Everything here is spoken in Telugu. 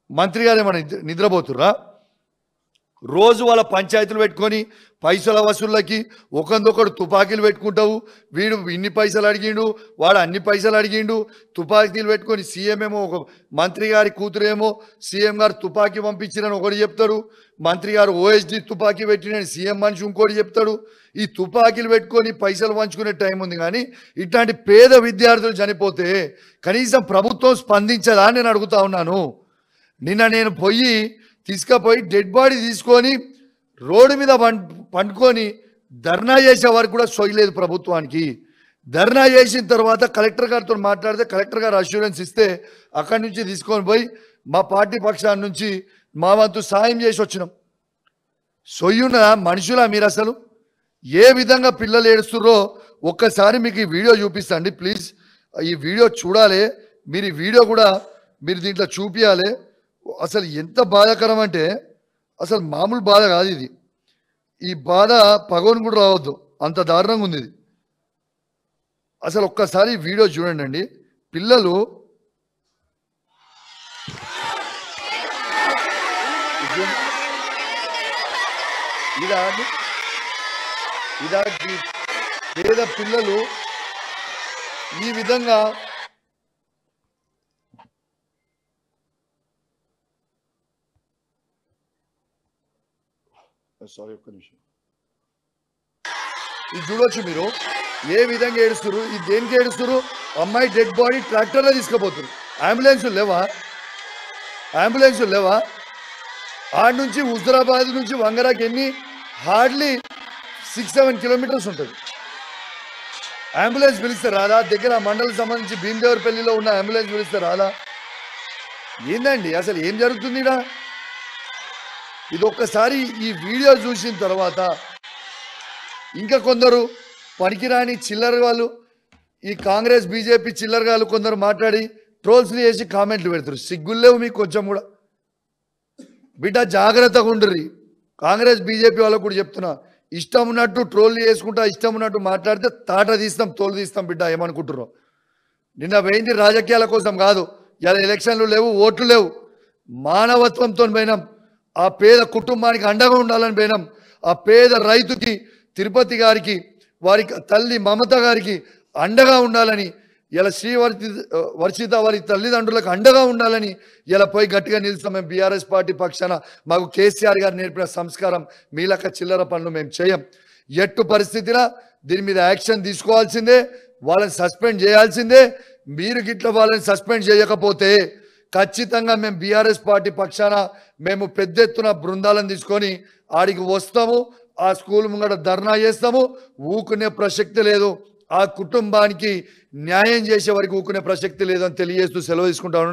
మంత్రి గారు ఏమన్నా నిద్రపోతుర్రా? రోజు వాళ్ళ పంచాయతీలు పెట్టుకొని పైసల వసూళ్ళకి ఒకందొకడు తుపాకీలు పెట్టుకుంటావు. వీడు ఇన్ని పైసలు అడిగిండు, వాడు అన్ని పైసలు అడిగిండు. తుపాకీలు పెట్టుకొని సీఎం ఏమో, ఒక మంత్రి గారి కూతురేమో సీఎం గారు తుపాకీ పంపించిరని ఒకటి చెప్తాడు, మంత్రి గారు ఓఎస్డి తుపాకీ పెట్టినని సీఎం మనిషి ఇంకోటి చెప్తాడు. ఈ తుపాకీలు పెట్టుకొని పైసలు పంచుకునే టైం ఉంది, కానీ ఇట్లాంటి పేద విద్యార్థులు చనిపోతే కనీసం ప్రభుత్వం స్పందించదా అని నేను అడుగుతా ఉన్నాను. నిన్న నేను తీసుకుపోయి డెడ్ బాడీ తీసుకొని రోడ్డు మీద పండుకొని ధర్నా చేసే వరకు కూడా సొయ్యలేదు ప్రభుత్వానికి. ధర్నా చేసిన తర్వాత కలెక్టర్ గారితో మాట్లాడితే కలెక్టర్ గారు అష్యూరెన్స్ ఇస్తే అక్కడి నుంచి తీసుకొని పోయి మా పార్టీ పక్షాన్ని నుంచి మా వంతు సాయం చేసి వచ్చినాం. సొయ్యున్న మనుషులా మీరు? అసలు ఏ విధంగా పిల్లలు ఏడుస్తుర్రో ఒక్కసారి మీకు ఈ వీడియో చూపిస్తాండి ప్లీజ్. ఈ వీడియో చూడాలి మీరు, ఈ వీడియో కూడా మీరు దీంట్లో చూపించాలి. అసలు ఎంత బాధాకరం అంటే అసలు మామూలు బాధ కాదు ఇది. ఈ బాధ పగోని కూడా రావద్దు, అంత దారుణంగా ఉంది ఇది. అసలు ఒక్కసారి వీడియో చూడండి అండి. పిల్లలు పేద పిల్లలు ఈ విధంగా సారీ ఒక్క నిమిషం, ఇది చూడొచ్చు మీరు ఏ విధంగా ఏడుస్తున్నారు. ఇది దేనికి ఏడుస్తున్నారు? అమ్మాయి డెడ్ బాడీ ట్రాక్టర్లో తీసుకుపోతున్నారు. అంబులెన్స్ లేవా? ఆడ నుంచి హుజరాబాద్ నుంచి వంగరాకి ఎన్ని హార్డ్లీ 6-7 కిలోమీటర్స్ ఉంటుంది. అంబులెన్స్ పిలిస్తే రాదా? దగ్గర మండలం సంబంధించి భీమదేవరపల్లిలో ఉన్న అంబులెన్స్ పిలిస్తే రాదా? ఏందండి అసలు ఏం జరుగుతుంది ఇక్కడ? ఇది ఒక్కసారి ఈ వీడియో చూసిన తర్వాత ఇంకా కొందరు పనికిరాని చిల్లర వాళ్ళు, ఈ కాంగ్రెస్ బీజేపీ చిల్లర వాళ్ళు కొందరు మాట్లాడి ట్రోల్స్ చేసి కామెంట్లు పెడతారు. సిగ్గులేవు మీకు కొంచెం కూడా? బిడ్డ జాగ్రత్తగా ఉండ్రి. కాంగ్రెస్ బీజేపీ వాళ్ళకు కూడా చెప్తున్నా, ఇష్టం ఉన్నట్టు ట్రోల్ చేసుకుంటా, ఇష్టం ఉన్నట్టు మాట్లాడితే తాట తీస్తాం, తోలు తీస్తాం. బిడ్డ ఏమనుకుంటున్నారో? నిన్న పోయింది రాజకీయాల కోసం కాదు, ఇలా ఎలక్షన్లు లేవు, ఓట్లు లేవు, మానవత్వంతో పోయినాం. ఆ పేద కుటుంబానికి అండగా ఉండాలని పోయినాం. ఆ పేద రైతుకి, తిరుపతి గారికి, వారి తల్లి మమత గారికి అండగా ఉండాలని, ఇలా వర్షిత వారి తల్లిదండ్రులకు అండగా ఉండాలని ఇలా పోయి గట్టిగా నిలుస్తాం. మేము బీఆర్ఎస్ పార్టీ పక్షాన మాకు కేసీఆర్ గారు నేర్పిన సంస్కారం, మీలక చిల్లర పనులు మేము చేయం. ఎట్టు పరిస్థితిలో దీని మీద యాక్షన్ తీసుకోవాల్సిందే, వాళ్ళని సస్పెండ్ చేయాల్సిందే. మీరు గిట్ల వాళ్ళని సస్పెండ్ చేయకపోతే ఖచ్చితంగా మేము బీఆర్ఎస్ పార్టీ పక్షాన మేము పెద్ద ఎత్తున బృందాలను తీసుకొని ఆడికి వస్తాము. ఆ స్కూల్ ముంగట ధర్నా చేస్తాము. ఊకునే ప్రసక్తి లేదు. ఆ కుటుంబానికి న్యాయం చేసే వరకు ఊకునే ప్రసక్తి లేదని తెలియజేస్తూ సెలవు తీసుకుంటాను.